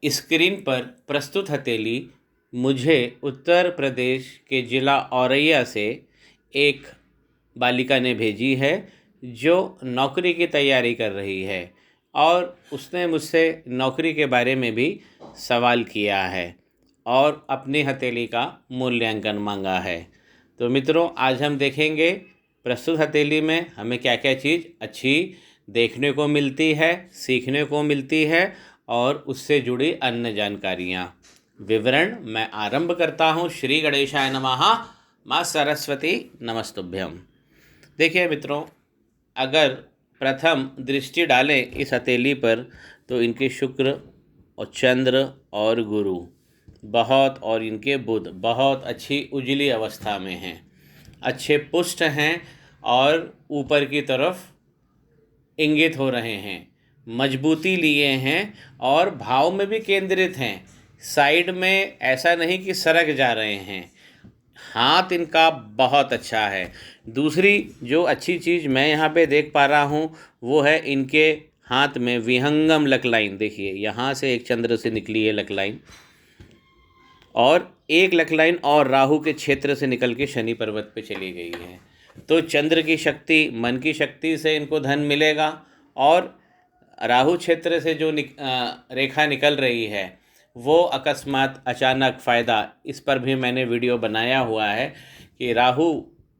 Screen पर प्रस्तुत हथेली मुझे उत्तर प्रदेश के ज़िला औरैया से एक बालिका ने भेजी है जो नौकरी की तैयारी कर रही है और उसने मुझसे नौकरी के बारे में भी सवाल किया है और अपनी हथेली का मूल्यांकन मांगा है। तो मित्रों, आज हम देखेंगे प्रस्तुत हथेली में हमें क्या क्या चीज़ अच्छी देखने को मिलती है, सीखने को मिलती है और उससे जुड़ी अन्य जानकारियाँ। विवरण मैं आरंभ करता हूँ। श्री गणेशाय नमः। माँ सरस्वती नमस्तुभ्यम। देखिए मित्रों, अगर प्रथम दृष्टि डालें इस हथेली पर तो इनके शुक्र और चंद्र और गुरु बहुत और इनके बुध बहुत अच्छी उजली अवस्था में हैं, अच्छे पुष्ट हैं और ऊपर की तरफ इंगित हो रहे हैं, मजबूती लिए हैं और भाव में भी केंद्रित हैं। साइड में ऐसा नहीं कि सरक जा रहे हैं। हाथ इनका बहुत अच्छा है। दूसरी जो अच्छी चीज़ मैं यहाँ पे देख पा रहा हूँ वो है इनके हाथ में विहंगम लक लाइन। देखिए, यहाँ से एक चंद्र से निकली है लक लाइन और एक लक लाइन और राहु के क्षेत्र से निकल के शनि पर्वत पे चली गई है। तो चंद्र की शक्ति, मन की शक्ति से इनको धन मिलेगा और राहु क्षेत्र से जो रेखा निकल रही है वो अकस्मात अचानक फ़ायदा, इस पर भी मैंने वीडियो बनाया हुआ है कि राहु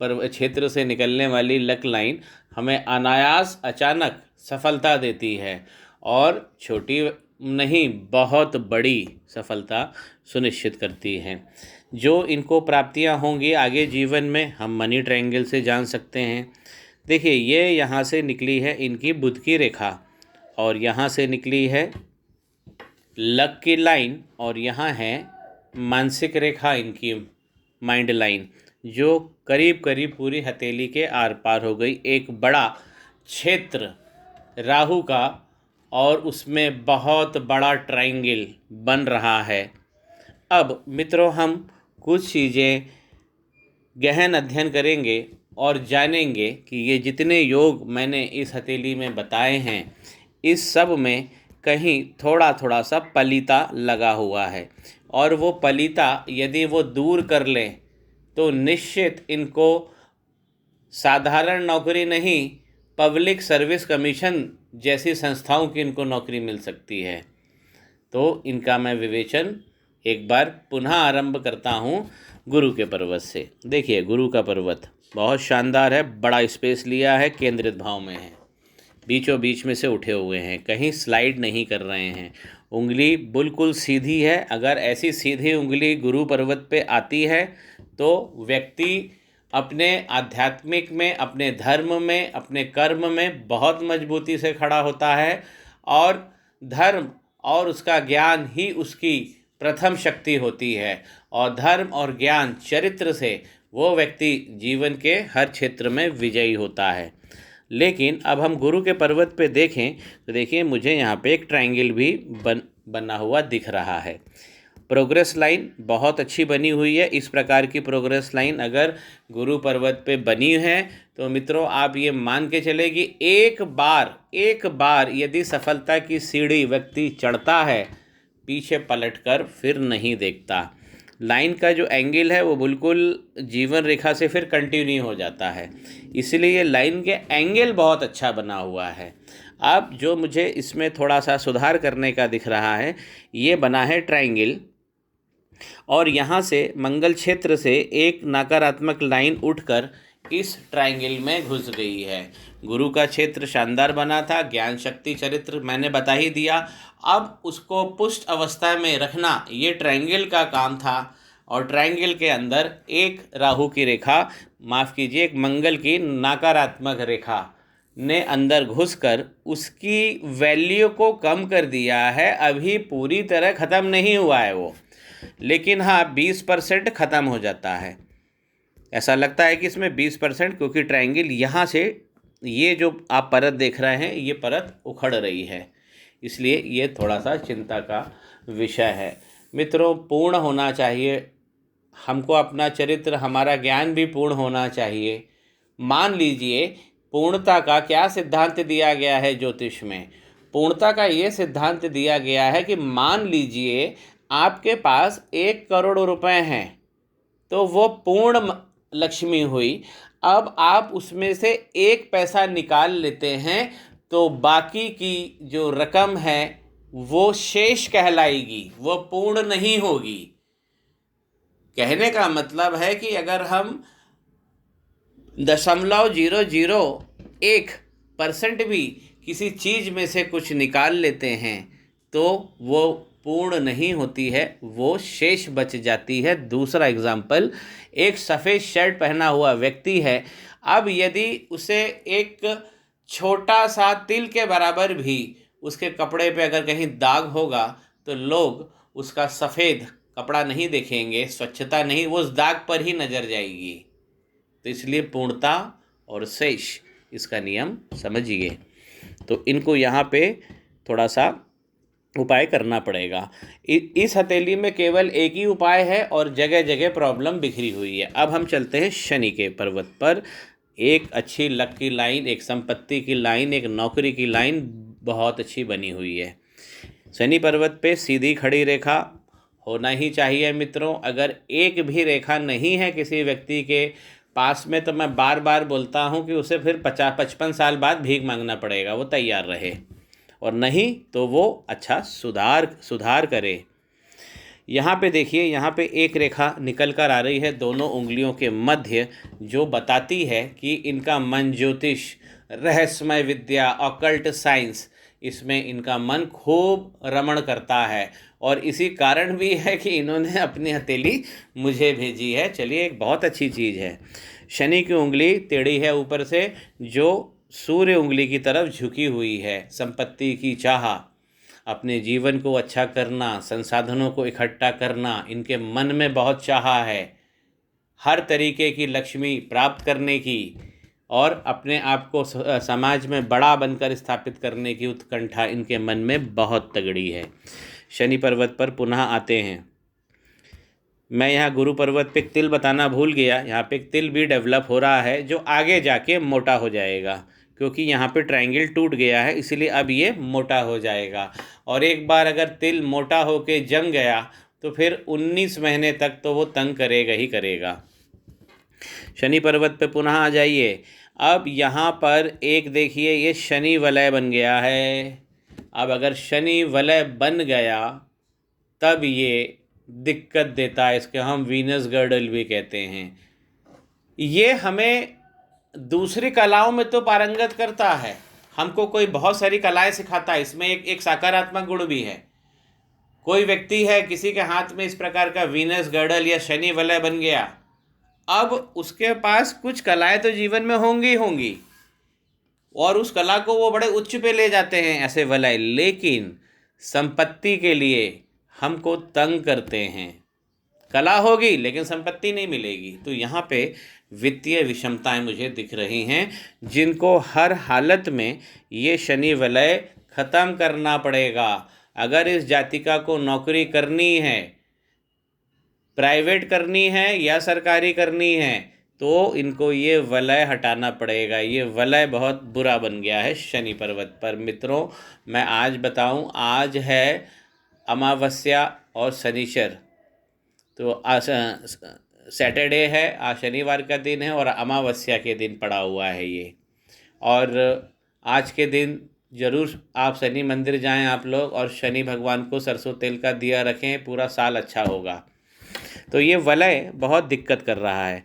पर क्षेत्र से निकलने वाली लक लाइन हमें अनायास अचानक सफलता देती है और छोटी नहीं, बहुत बड़ी सफलता सुनिश्चित करती है। जो इनको प्राप्तियां होंगी आगे जीवन में हम मनी ट्रायंगल से जान सकते हैं। देखिए, ये यहाँ से निकली है इनकी बुध की रेखा और यहाँ से निकली है लक की लाइन और यहाँ है मानसिक रेखा, इनकी माइंड लाइन, जो करीब करीब पूरी हथेली के आर पार हो गई। एक बड़ा क्षेत्र राहु का और उसमें बहुत बड़ा ट्रायंगल बन रहा है। अब मित्रों, हम कुछ चीज़ें गहन अध्ययन करेंगे और जानेंगे कि ये जितने योग मैंने इस हथेली में बताए हैं इस सब में कहीं थोड़ा थोड़ा सा पलीता लगा हुआ है और वो पलीता यदि वो दूर कर लें तो निश्चित इनको साधारण नौकरी नहीं, पब्लिक सर्विस कमीशन जैसी संस्थाओं की इनको नौकरी मिल सकती है। तो इनका मैं विवेचन एक बार पुनः आरंभ करता हूँ गुरु के पर्वत से। देखिए, गुरु का पर्वत बहुत शानदार है, बड़ा स्पेस लिया है, केंद्रित भाव में है, बीचों बीच में से उठे हुए हैं, कहीं स्लाइड नहीं कर रहे हैं, उंगली बिल्कुल सीधी है। अगर ऐसी सीधी उंगली गुरु पर्वत पे आती है तो व्यक्ति अपने आध्यात्मिक में, अपने धर्म में, अपने कर्म में बहुत मजबूती से खड़ा होता है और धर्म और उसका ज्ञान ही उसकी प्रथम शक्ति होती है और धर्म और ज्ञान चरित्र से वो व्यक्ति जीवन के हर क्षेत्र में विजयी होता है। लेकिन अब हम गुरु के पर्वत पे देखें तो देखिए, मुझे यहाँ पे एक ट्रायंगल भी बना हुआ दिख रहा है। प्रोग्रेस लाइन बहुत अच्छी बनी हुई है। इस प्रकार की प्रोग्रेस लाइन अगर गुरु पर्वत पे बनी है तो मित्रों, आप ये मान के चले कि एक बार यदि सफलता की सीढ़ी व्यक्ति चढ़ता है, पीछे पलटकर फिर नहीं देखता। लाइन का जो एंगल है वो बिल्कुल जीवन रेखा से फिर कंटिन्यू हो जाता है, इसलिए लाइन के एंगल बहुत अच्छा बना हुआ है। अब जो मुझे इसमें थोड़ा सा सुधार करने का दिख रहा है, ये बना है ट्रायंगल और यहाँ से मंगल क्षेत्र से एक नकारात्मक लाइन उठकर इस ट्रायंगल में घुस गई है। गुरु का क्षेत्र शानदार बना था, ज्ञान शक्ति चरित्र मैंने बता ही दिया। अब उसको पुष्ट अवस्था में रखना ये ट्रायंगल का काम था और ट्रायंगल के अंदर एक राहु की रेखा, माफ़ कीजिए, एक मंगल की नकारात्मक रेखा ने अंदर घुसकर उसकी वैल्यू को कम कर दिया है। अभी पूरी तरह ख़त्म नहीं हुआ है वो, लेकिन हाँ 20% ख़त्म हो जाता है। ऐसा लगता है कि इसमें 20%, क्योंकि ट्रायंगल यहाँ से ये जो आप परत देख रहे हैं ये परत उखड़ रही है, इसलिए ये थोड़ा सा चिंता का विषय है। मित्रों, पूर्ण होना चाहिए हमको अपना चरित्र, हमारा ज्ञान भी पूर्ण होना चाहिए। मान लीजिए पूर्णता का क्या सिद्धांत दिया गया है ज्योतिष में। पूर्णता का ये सिद्धांत दिया गया है कि मान लीजिए आपके पास 1 करोड़ रुपए हैं, तो वो पूर्ण लक्ष्मी हुई। अब आप उसमें से 1 पैसा निकाल लेते हैं तो बाकी की जो रकम है वो शेष कहलाएगी, वो पूर्ण नहीं होगी। कहने का मतलब है कि अगर हम 0.001% भी किसी चीज़ में से कुछ निकाल लेते हैं तो वो पूर्ण नहीं होती है, वो शेष बच जाती है। दूसरा एग्जाम्पल, एक सफ़ेद शर्ट पहना हुआ व्यक्ति है। अब यदि उसे एक छोटा सा तिल के बराबर भी उसके कपड़े पे अगर कहीं दाग होगा तो लोग उसका सफ़ेद कपड़ा नहीं देखेंगे, स्वच्छता नहीं, वो उस दाग पर ही नज़र जाएगी। तो इसलिए पूर्णता और शेष, इसका नियम समझिए। तो इनको यहाँ पे थोड़ा सा उपाय करना पड़ेगा। इस हथेली में केवल एक ही उपाय है और जगह जगह प्रॉब्लम बिखरी हुई है। अब हम चलते हैं शनि के पर्वत पर। एक अच्छी लक की लाइन, एक संपत्ति की लाइन, एक नौकरी की लाइन बहुत अच्छी बनी हुई है। शनि पर्वत पे सीधी खड़ी रेखा होना ही चाहिए मित्रों। अगर एक भी रेखा नहीं है किसी व्यक्ति के पास में तो मैं बार बार बोलता हूँ कि उसे फिर 50-55 साल बाद भीख मांगना पड़ेगा, वो तैयार रहे, और नहीं तो वो अच्छा सुधार करे। यहाँ पे देखिए, यहाँ पे एक रेखा निकल कर आ रही है दोनों उंगलियों के मध्य, जो बताती है कि इनका मन ज्योतिष, रहस्यमय विद्या, ऑकल्ट साइंस, इसमें इनका मन खूब रमण करता है। और इसी कारण भी है कि इन्होंने अपनी हथेली मुझे भेजी है। चलिए, एक बहुत अच्छी चीज़ है। शनि की उंगली टेढ़ी है ऊपर से, जो सूर्य उंगली की तरफ झुकी हुई है। संपत्ति की चाह, अपने जीवन को अच्छा करना, संसाधनों को इकट्ठा करना, इनके मन में बहुत चाह है। हर तरीके की लक्ष्मी प्राप्त करने की और अपने आप को समाज में बड़ा बनकर स्थापित करने की उत्कंठा इनके मन में बहुत तगड़ी है। शनि पर्वत पर पुनः आते हैं। मैं यहाँ गुरु पर्वत पे एक तिल बताना भूल गया। यहाँ पे एक तिल भी डेवलप हो रहा है जो आगे जाके मोटा हो जाएगा, क्योंकि यहाँ पे ट्रायंगल टूट गया है, इसलिए अब ये मोटा हो जाएगा। और एक बार अगर तिल मोटा होके जम गया तो फिर 19 महीने तक तो वो तंग करेगा ही करेगा। शनि पर्वत पे पुनः आ जाइए। अब यहाँ पर एक देखिए, ये शनि वलय बन गया है। अब अगर शनि वलय बन गया तब ये दिक्कत देता है। इसके हम वीनस गर्डल भी कहते हैं। ये हमें दूसरी कलाओं में तो पारंगत करता है, हमको कोई बहुत सारी कलाएं सिखाता है। इसमें एक सकारात्मक गुण भी है। कोई व्यक्ति है, किसी के हाथ में इस प्रकार का वीनस गर्डल या शनि वलय बन गया, अब उसके पास कुछ कलाएं तो जीवन में होंगी होंगी और उस कला को वो बड़े उच्च पे ले जाते हैं ऐसे वलय, लेकिन संपत्ति के लिए हमको तंग करते हैं। कला होगी लेकिन संपत्ति नहीं मिलेगी। तो यहाँ पे वित्तीय विषमताएं मुझे दिख रही हैं, जिनको हर हालत में ये शनि वलय ख़त्म करना पड़ेगा। अगर इस जातिका को नौकरी करनी है, प्राइवेट करनी है या सरकारी करनी है, तो इनको ये वलय हटाना पड़ेगा। ये वलय बहुत बुरा बन गया है शनि पर्वत पर। मित्रों, मैं आज बताऊं, आज है अमावस्या और शनिचर। तो आज सैटरडे है, आज शनिवार का दिन है और अमावस्या के दिन पड़ा हुआ है ये। और आज के दिन ज़रूर आप शनि मंदिर जाएं आप लोग, और शनि भगवान को सरसों तेल का दिया रखें, पूरा साल अच्छा होगा। तो ये वलय बहुत दिक्कत कर रहा है।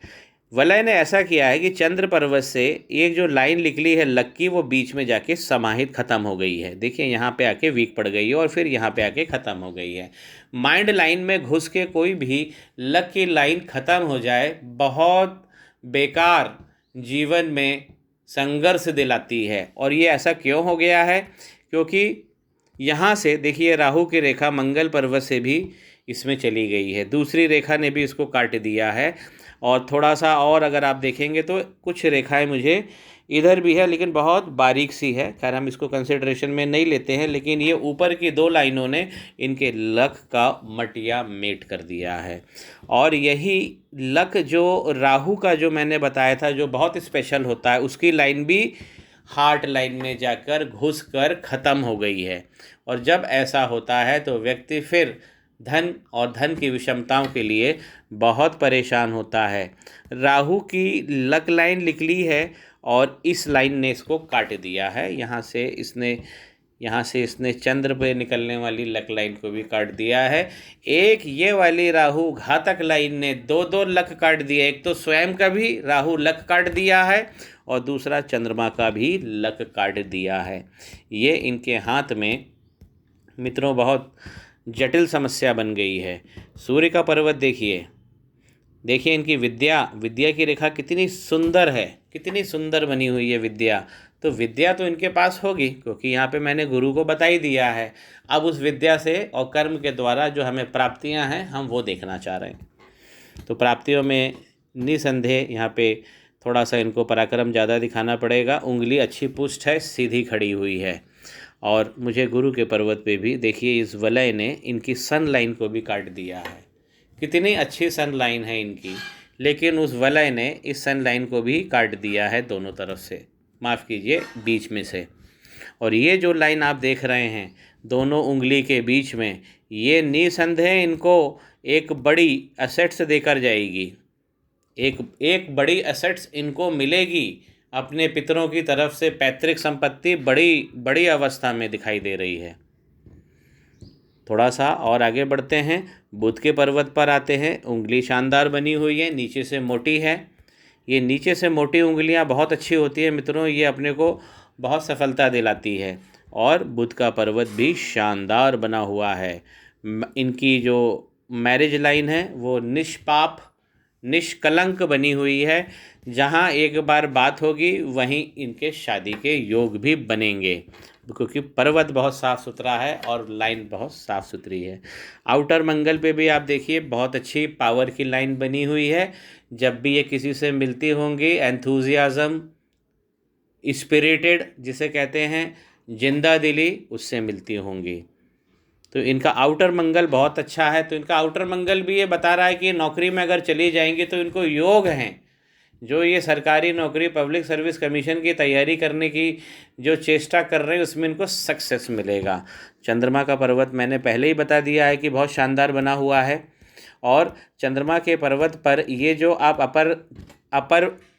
वलय ने ऐसा किया है कि चंद्र पर्वत से एक जो लाइन निकली है लक की, वो बीच में जाके समाहित ख़त्म हो गई है। देखिए, यहाँ पे आके वीक पड़ गई है और फिर यहाँ पे आके ख़त्म हो गई है। माइंड लाइन में घुस के कोई भी लक की लाइन ख़त्म हो जाए, बहुत बेकार जीवन में संघर्ष दिलाती है। और ये ऐसा क्यों हो गया है? क्योंकि यहाँ से देखिए, राहु की रेखा मंगल पर्वत से भी इसमें चली गई है, दूसरी रेखा ने भी इसको काट दिया है। और थोड़ा सा और अगर आप देखेंगे तो कुछ रेखाएं मुझे इधर भी है, लेकिन बहुत बारीक सी है। खैर, हम इसको कंसिडरेशन में नहीं लेते हैं, लेकिन ये ऊपर की 2 लाइनों ने इनके लक का मटिया मेट कर दिया है। और यही लक जो राहु का जो मैंने बताया था, जो बहुत स्पेशल होता है, उसकी लाइन भी हार्ट लाइन में जाकर घुसकर ख़त्म हो गई है। और जब ऐसा होता है तो व्यक्ति फिर धन और धन की विषमताओं के लिए बहुत परेशान होता है। राहु की लक लाइन निकली है और इस लाइन ने इसको काट दिया है। यहाँ से इसने चंद्र पे निकलने वाली लक लाइन को भी काट दिया है। एक ये वाली राहु घातक लाइन ने दो दो लक काट दिया। एक तो स्वयं का भी राहु लक काट दिया है और दूसरा चंद्रमा का भी लक काट दिया है। ये इनके हाथ में मित्रों बहुत जटिल समस्या बन गई है। सूर्य का पर्वत देखिए इनकी विद्या की रेखा कितनी सुंदर है, कितनी सुंदर बनी हुई है विद्या। तो विद्या तो इनके पास होगी क्योंकि यहाँ पे मैंने गुरु को बता ही दिया है। अब उस विद्या से और कर्म के द्वारा जो हमें प्राप्तियाँ हैं हम वो देखना चाह रहे हैं। तो प्राप्तियों में निसंदेह यहाँ पे थोड़ा सा इनको पराक्रम ज़्यादा दिखाना पड़ेगा। उंगली अच्छी पुष्ट है, सीधी खड़ी हुई है। और मुझे गुरु के पर्वत पे भी देखिए इस वलय ने इनकी सन लाइन को भी काट दिया है। कितनी अच्छी सन लाइन है इनकी, लेकिन उस वलय ने इस सन लाइन को भी काट दिया है दोनों तरफ से, माफ़ कीजिए बीच में से। और ये जो लाइन आप देख रहे हैं दोनों उंगली के बीच में, ये निसंदेह इनको एक बड़ी असेट्स देकर जाएगी। एक बड़ी असेट्स इनको मिलेगी अपने पितरों की तरफ से। पैतृक संपत्ति बड़ी बड़ी अवस्था में दिखाई दे रही है। थोड़ा सा और आगे बढ़ते हैं, बुध के पर्वत पर आते हैं। उंगली शानदार बनी हुई है, नीचे से मोटी है। ये नीचे से मोटी उंगलियां बहुत अच्छी होती है मित्रों, ये अपने को बहुत सफलता दिलाती है। और बुध का पर्वत भी शानदार बना हुआ है। इनकी जो मैरिज लाइन है वो निष्पाप निष्कलंक बनी हुई है। जहाँ एक बार बात होगी वहीं इनके शादी के योग भी बनेंगे, क्योंकि पर्वत बहुत साफ़ सुथरा है और लाइन बहुत साफ़ सुथरी है। आउटर मंगल पे भी आप देखिए बहुत अच्छी पावर की लाइन बनी हुई है। जब भी ये किसी से मिलती होंगी, एंथुजियाज़म, स्पिरिटेड जिसे कहते हैं, जिंदा दिली, उससे मिलती होंगी। तो इनका आउटर मंगल बहुत अच्छा है। तो इनका आउटर मंगल भी ये बता रहा है कि नौकरी में अगर चली जाएंगी तो इनको योग हैं। जो ये सरकारी नौकरी, पब्लिक सर्विस कमीशन की तैयारी करने की जो चेष्टा कर रहे हैं उसमें इनको सक्सेस मिलेगा। चंद्रमा का पर्वत मैंने पहले ही बता दिया है कि बहुत शानदार बना हुआ है। और चंद्रमा के पर्वत पर ये जो आप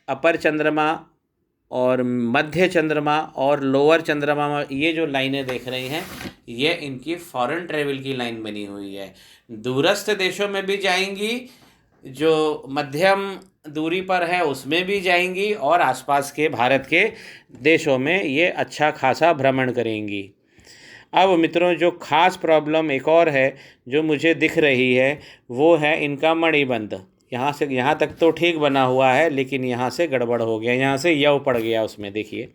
अपर चंद्रमा और मध्य चंद्रमा और लोअर चंद्रमा में ये जो लाइनें देख रही हैं, ये इनकी फॉरेन ट्रेवल की लाइन बनी हुई है। दूरस्थ देशों में भी जाएंगी, जो मध्यम दूरी पर है उसमें भी जाएंगी, और आसपास के भारत के देशों में ये अच्छा खासा भ्रमण करेंगी। अब मित्रों जो खास प्रॉब्लम एक और है जो मुझे दिख रही है वो है इनका मणिबंध। यहाँ से यहाँ तक तो ठीक बना हुआ है, लेकिन यहाँ से गड़बड़ हो गया, यहाँ से यव पड़ गया, उसमें देखिए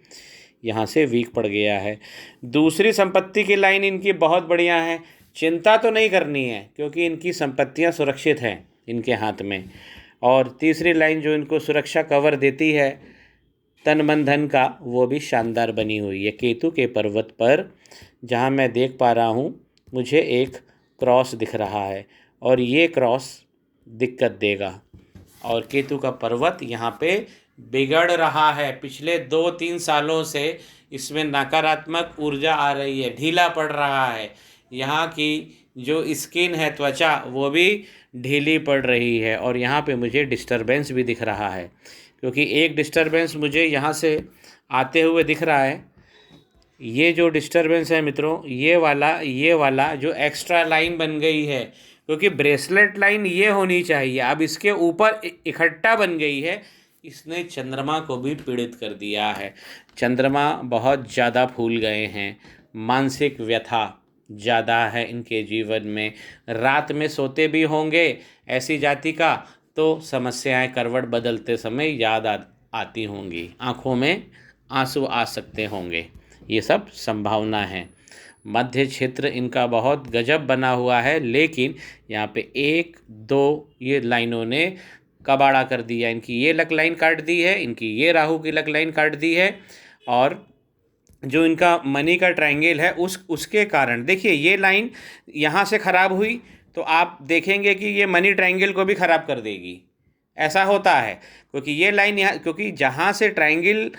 यहाँ से वीक पड़ गया है। दूसरी संपत्ति की लाइन इनकी बहुत बढ़िया है, चिंता तो नहीं करनी है क्योंकि इनकी संपत्तियाँ सुरक्षित हैं इनके हाथ में। और तीसरी लाइन जो इनको सुरक्षा कवर देती है तन मन धन का, वो भी शानदार बनी हुई है। केतु के पर्वत पर जहाँ मैं देख पा रहा हूँ मुझे एक क्रॉस दिख रहा है और ये क्रॉस दिक्कत देगा। और केतु का पर्वत यहाँ पे बिगड़ रहा है। पिछले 2-3 सालों से इसमें नकारात्मक ऊर्जा आ रही है, ढीला पड़ रहा है। यहाँ की जो स्किन है, त्वचा, वो भी ढीली पड़ रही है। और यहाँ पे मुझे डिस्टरबेंस भी दिख रहा है, क्योंकि एक डिस्टरबेंस मुझे यहाँ से आते हुए दिख रहा है। ये जो डिस्टरबेंस है मित्रों, ये वाला जो एक्स्ट्रा लाइन बन गई है, क्योंकि ब्रेसलेट लाइन ये होनी चाहिए, अब इसके ऊपर इकट्ठा बन गई है, इसने चंद्रमा को भी पीड़ित कर दिया है। चंद्रमा बहुत ज़्यादा फूल गए हैं, मानसिक व्यथा ज़्यादा है इनके जीवन में। रात में सोते भी होंगे ऐसी जाति का तो समस्याएं करवट बदलते समय याद आती होंगी, आँखों में आंसू आ सकते होंगे, ये सब संभावना है। मध्य क्षेत्र इनका बहुत गजब बना हुआ है, लेकिन यहाँ पे 1-2 ये लाइनों ने कबाड़ा कर दिया। इनकी ये लक लाइन काट दी है, इनकी ये राहु की लक लाइन काट दी है, और जो इनका मनी का ट्रायंगल है उसके कारण देखिए ये लाइन यहाँ से ख़राब हुई तो आप देखेंगे कि ये मनी ट्रायंगल को भी ख़राब कर देगी। ऐसा होता है क्योंकि ये लाइन यहाँ, क्योंकि जहाँ से ट्रायंगल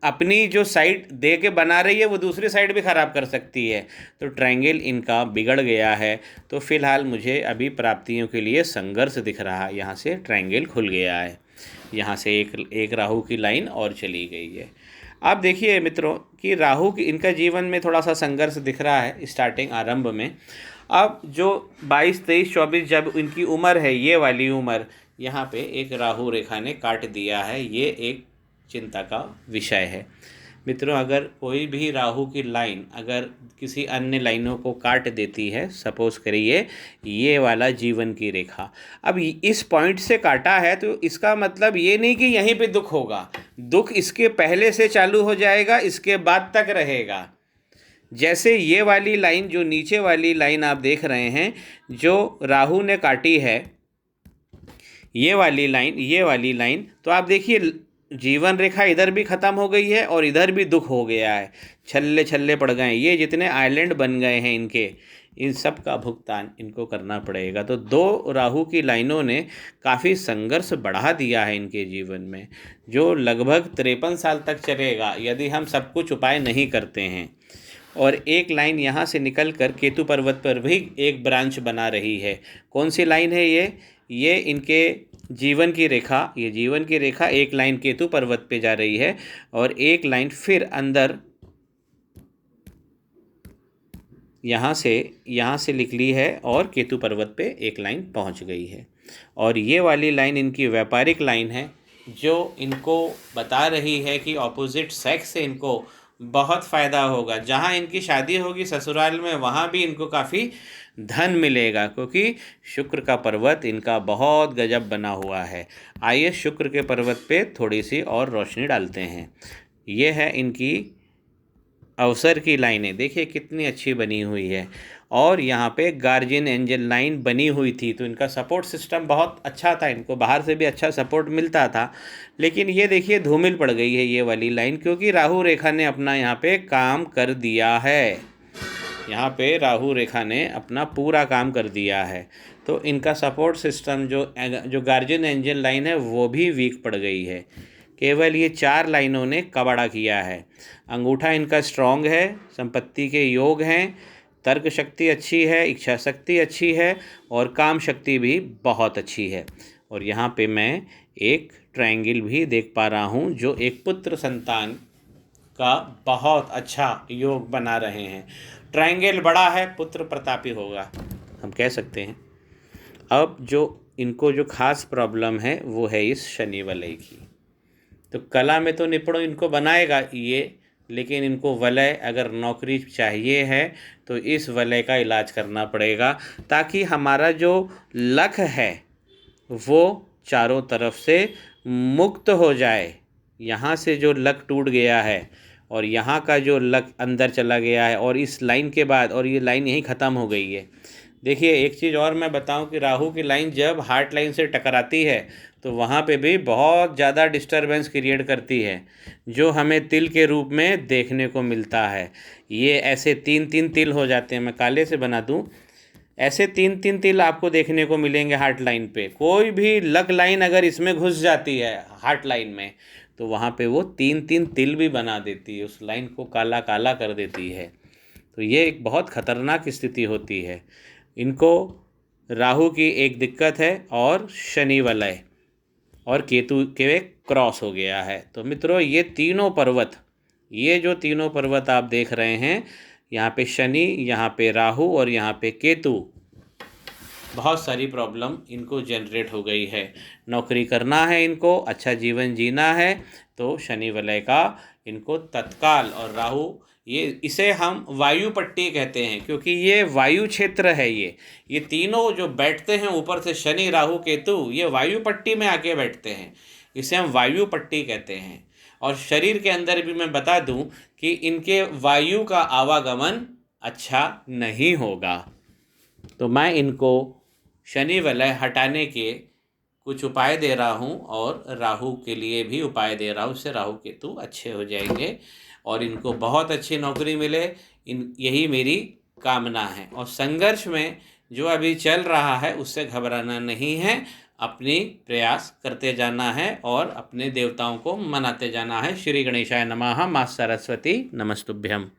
अपनी जो साइड दे के बना रही है वो दूसरी साइड भी ख़राब कर सकती है। तो ट्रायंगल इनका बिगड़ गया है। तो फ़िलहाल मुझे अभी प्राप्तियों के लिए संघर्ष दिख रहा है। यहाँ से ट्रायंगल खुल गया है, यहाँ से एक राहु की लाइन और चली गई है। आप देखिए मित्रों कि राहु की इनका जीवन में थोड़ा सा संघर्ष दिख रहा है स्टार्टिंग आरंभ में। अब जो 22, 23, 24 जब इनकी उम्र है, ये वाली उम्र, यहाँ पे एक राहु रेखा ने काट दिया है। ये एक चिंता का विषय है मित्रों। अगर कोई भी राहु की लाइन अगर किसी अन्य लाइनों को काट देती है, सपोज करिए ये वाला जीवन की रेखा अब इस पॉइंट से काटा है, तो इसका मतलब ये नहीं कि यहीं पे दुख होगा। दुख इसके पहले से चालू हो जाएगा, इसके बाद तक रहेगा। जैसे ये वाली लाइन, जो नीचे वाली लाइन आप देख रहे हैं जो राहु ने काटी है, ये वाली लाइन, तो आप देखिए जीवन रेखा इधर भी ख़त्म हो गई है और इधर भी दुख हो गया है। छल्ले छल्ले पड़ गए, ये जितने आइलैंड बन गए हैं इनके, इन सब का भुगतान इनको करना पड़ेगा। तो 2 राहु की लाइनों ने काफ़ी संघर्ष बढ़ा दिया है इनके जीवन में, जो लगभग 53 साल तक चलेगा यदि हम सब कुछ उपाय नहीं करते हैं। और एक लाइन यहाँ से निकल कर केतु पर्वत पर भी एक ब्रांच बना रही है। कौन सी लाइन है ये इनके जीवन की रेखा, ये जीवन की रेखा एक लाइन केतु पर्वत पे जा रही है और एक लाइन फिर अंदर यहाँ से निकली है और केतु पर्वत पे एक लाइन पहुँच गई है। और ये वाली लाइन इनकी व्यापारिक लाइन है, जो इनको बता रही है कि ऑपोजिट सेक्स से इनको बहुत फ़ायदा होगा। जहाँ इनकी शादी होगी ससुराल में, वहाँ भी इनको काफ़ी धन मिलेगा, क्योंकि शुक्र का पर्वत इनका बहुत गजब बना हुआ है। आइए शुक्र के पर्वत पे थोड़ी सी और रोशनी डालते हैं। ये है इनकी अवसर की लाइनें, देखिए कितनी अच्छी बनी हुई है। और यहाँ पे गार्जियन एंजल लाइन बनी हुई थी, तो इनका सपोर्ट सिस्टम बहुत अच्छा था, इनको बाहर से भी अच्छा सपोर्ट मिलता था। लेकिन ये देखिए धूमिल पड़ गई है ये वाली लाइन, क्योंकि राहु रेखा ने अपना यहाँ पे काम कर दिया है। यहाँ पे राहु रेखा ने अपना पूरा काम कर दिया है। तो इनका सपोर्ट सिस्टम जो गार्जियन एंजल लाइन है वो भी वीक पड़ गई है। केवल ये 4 लाइनों ने कबाड़ा किया है। अंगूठा इनका स्ट्रॉन्ग है, संपत्ति के योग हैं, तर्क शक्ति अच्छी है, इच्छा शक्ति अच्छी है और काम शक्ति भी बहुत अच्छी है। और यहाँ पे मैं एक ट्रायंगल भी देख पा रहा हूँ, जो एक पुत्र संतान का बहुत अच्छा योग बना रहे हैं। ट्रायंगल बड़ा है, पुत्र प्रतापी होगा, हम कह सकते हैं। अब जो इनको जो खास प्रॉब्लम है वो है इस शनि वलय की। तो कला में तो निपुण इनको बनाएगा ये, लेकिन इनको वलय अगर नौकरी चाहिए है तो इस वलय का इलाज करना पड़ेगा, ताकि हमारा जो लक है वो चारों तरफ से मुक्त हो जाए। यहाँ से जो लक टूट गया है और यहाँ का जो लक अंदर चला गया है, और इस लाइन के बाद, और ये लाइन यहीं ख़त्म हो गई है। देखिए एक चीज़ और मैं बताऊं कि राहु की लाइन जब हार्ट लाइन से टकराती है तो वहाँ पे भी बहुत ज़्यादा डिस्टरबेंस क्रिएट करती है, जो हमें तिल के रूप में देखने को मिलता है। ये ऐसे 3-3 तिल हो जाते हैं, मैं काले से बना दूं, ऐसे 3-3 तिल आपको देखने को मिलेंगे हार्ट लाइन पे। कोई भी लक लाइन अगर इसमें घुस जाती है हार्ट लाइन में, तो वहाँ पे वो 3-3 तिल भी बना देती है, उस लाइन को काला काला कर देती है। तो ये एक बहुत ख़तरनाक स्थिति होती है। इनको राहु की एक दिक्कत है और शनि वलय और केतु के क्रॉस हो गया है। तो मित्रों ये जो तीनों पर्वत आप देख रहे हैं, यहाँ पे शनि, यहाँ पे राहु और यहाँ पे केतु, बहुत सारी प्रॉब्लम इनको जनरेट हो गई है। नौकरी करना है इनको, अच्छा जीवन जीना है, तो शनि वलय का इनको तत्काल, और राहु इसे हम वायु पट्टी कहते हैं, क्योंकि ये वायु क्षेत्र है। ये तीनों जो बैठते हैं ऊपर से, शनि राहु केतु, ये वायु पट्टी में आके बैठते हैं, इसे हम वायु पट्टी कहते हैं। और शरीर के अंदर भी मैं बता दूं कि इनके वायु का आवागमन अच्छा नहीं होगा। तो मैं इनको शनि वलय हटाने के कुछ उपाय दे रहा हूँ और राहु के लिए भी उपाय दे रहा हूँ, उससे राहु केतु अच्छे हो जाएंगे और इनको बहुत अच्छी नौकरी मिले। यही मेरी कामना है। और संघर्ष में जो अभी चल रहा है उससे घबराना नहीं है, अपनी प्रयास करते जाना है और अपने देवताओं को मनाते जाना है। श्री गणेशाय नमः। माँ सरस्वती नमस्तुभ्यम।